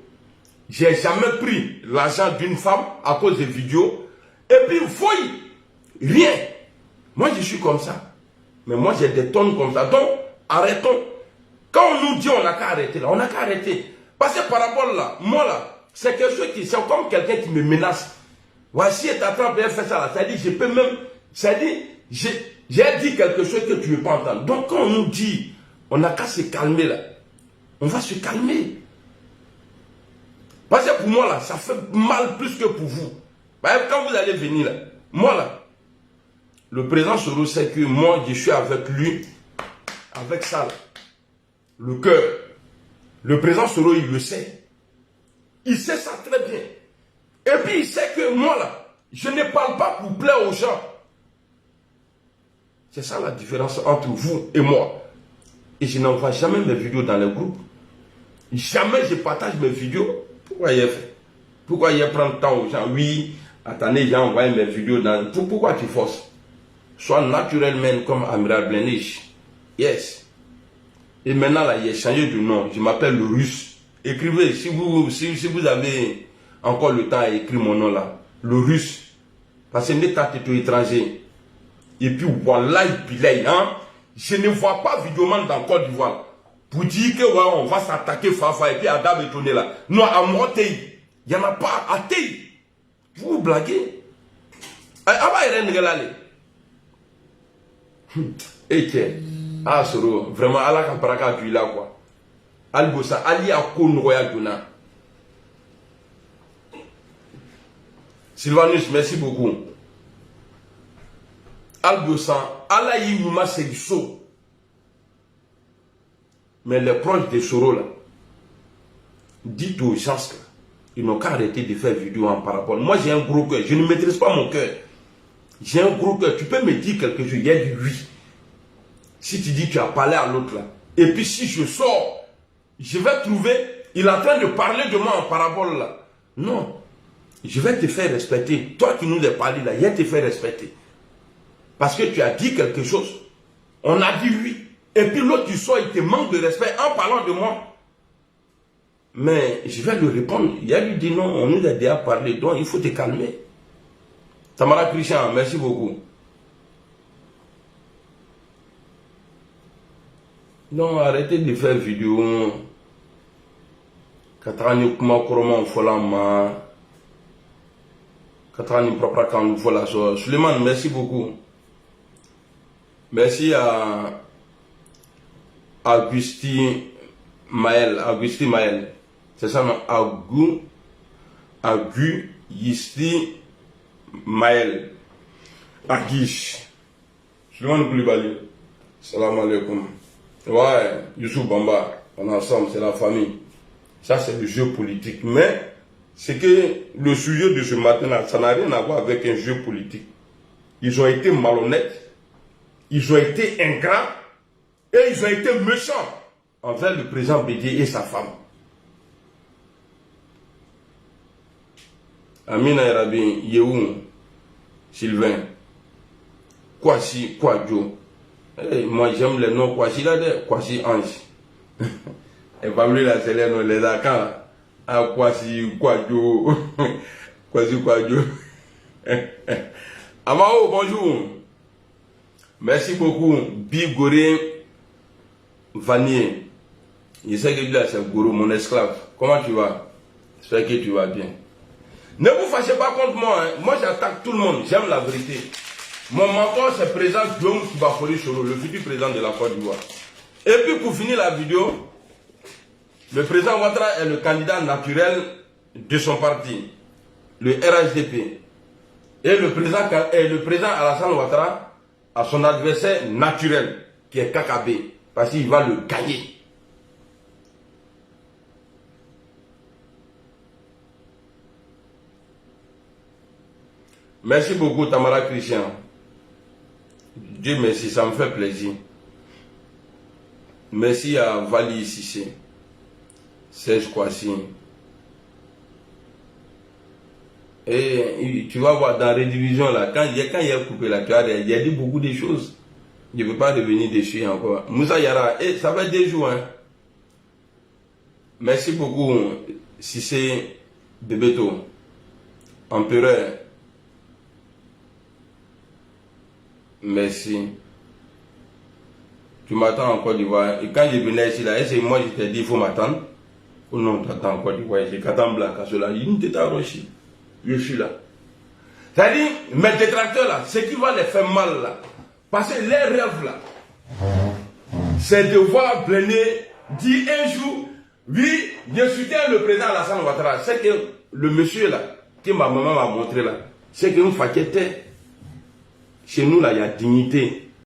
J'ai jamais pris l'argent d'une femme à cause des vidéos. Et puis, fouille, rien. Moi, je suis comme ça. Mais moi, j'ai des tonnes comme ça. Donc, arrêtons. Quand on nous dit on n'a qu'à arrêter, là, on n'a qu'à arrêter. Parce que par rapport là, moi là, c'est quelque chose qui, c'est comme quelqu'un qui me menace. Voici, tu attrapes et fait ça là. C'est-à-dire, je peux même, c'est-à-dire, j'ai dit quelque chose que tu ne veux pas entendre. Donc, quand on nous dit, on n'a qu'à se calmer là, on va se calmer. Parce que pour moi là, ça fait mal plus que pour vous. Quand vous allez venir là, moi là, le président Soro sait que moi, je suis avec lui, avec ça là, le cœur. Le président Soro, il le sait. Il sait ça très bien. Et puis il sait que moi là, je ne parle pas pour plaire aux gens. C'est ça la différence entre vous et moi. Et je n'envoie jamais mes vidéos dans les groupes. Jamais je partage mes vidéos. Pourquoi il a fait? Pourquoi il prend le temps aux gens? Oui, attendez, j'ai envoyé mes vidéos dans... Pourquoi tu forces? Sois naturellement comme Amiral Blenish. Yes. Et maintenant, là, il a changé de nom. Je m'appelle le Russe. Écrivez, si vous avez encore le temps à écrire mon nom là. Le Russe. Parce que l'état est étranger. Et puis, voilà, hein, je ne vois pas Vidéoman dans Côte d'Ivoire. Pour dire que ouais, on va s'attaquer Fafa et puis Adam est tourné là. Non, à Montey. Il n'y en a pas à Tei. Vous blaguez. Et tiens. Ah, Soro, vraiment, Allah Kaparaka tu là quoi. Albosa, Ali a Kounouya Duna. Sylvanus, merci beaucoup. Albosa, Allah y mouma c'est du saut. Mais les proches de Soro là, dites aux gens qu'ils n'ont qu'à arrêter de faire vidéo en parabole. Moi j'ai un gros cœur, je ne maîtrise pas mon cœur. J'ai un gros cœur, tu peux me dire quelque chose, il y a du oui. Si tu dis que tu as parlé à l'autre là, et puis si je sors, je vais trouver, il est en train de parler de moi en parabole là. Non, je vais te faire respecter. Toi qui nous as parlé là, il va te faire respecter. Parce que tu as dit quelque chose, on a dit oui. Et puis l'autre tu sors, il te manque de respect en parlant de moi. Mais je vais lui répondre. Il a lui dit non, on nous a déjà parlé, donc il faut te calmer. Tamara Christian, merci beaucoup. Non, arrêtez de faire vidéo. Katrani kuma koroma folama. Katrani propre quand nous voilà so. Suleiman, merci beaucoup. Merci à Augustin Maël. C'est ça, non? Augustin Maël. Aguiche. Suleiman Koulibaly. Salam alaikum. Ouais, Youssouf Bamba, on est ensemble, c'est la famille. Ça, c'est le jeu politique. Mais, c'est que le sujet de ce matin-là, ça n'a rien à voir avec un jeu politique. Ils ont été malhonnêtes, ils ont été ingrats, et ils ont été méchants envers le président Bédié et sa femme. Amina Erabi, Yehoun, Sylvain, Kwasi, Kwadjo. Hey, moi j'aime les noms Kwasi là, Kwasi Ange. Et parmi là, c'est les noms, les accords. Ah, Kwasi, Kwadjo. Kwasi, Kwadjo. Amao, bonjour. Merci beaucoup. Bigoré Vanier. Je sais que lui là, c'est Goro, mon esclave. Comment tu vas? J'espère que tu vas bien. Ne vous fâchez pas contre moi. Hein. Moi, j'attaque tout le monde. J'aime la vérité. Mon mentor, c'est le président Guillaume Bafori Soro, le futur président de la Côte d'Ivoire. Et puis, pour finir la vidéo, le président Ouattara est le candidat naturel de son parti, le RHDP. Et le président Alassane Ouattara a son adversaire naturel, qui est KKB, parce qu'il va le gagner. Merci beaucoup, Tamara Christian. Dieu merci, ça me fait plaisir. Merci à Vali Sissé, Serge Kwasi. Et tu vas voir dans la rédivision là, quand il a coupé la carte, il a dit beaucoup de choses. Je ne peux pas revenir dessus encore. Moussa Yara, ça fait 2 jours. Hein. Merci beaucoup, Sissé Bebeto, Empereur. Merci. Tu m'attends en Côte d'Ivoire. Et quand je venais ici, là, et moi, je t'ai dit, il faut m'attendre. Oh non, t'attends en Côte d'Ivoire. J'ai qu'attends blague à cela. Il ne t'a rochi. Je suis là. C'est-à-dire, mes détracteurs là, ce qui va les faire mal là. Parce que les rêves là, c'est de voir Blendé dire un jour, oui, je soutiens le président Alassane Ouattara. C'est que le monsieur là, que ma maman m'a montré là, c'est que nous faquetait. Chez nous là, il y a dignité.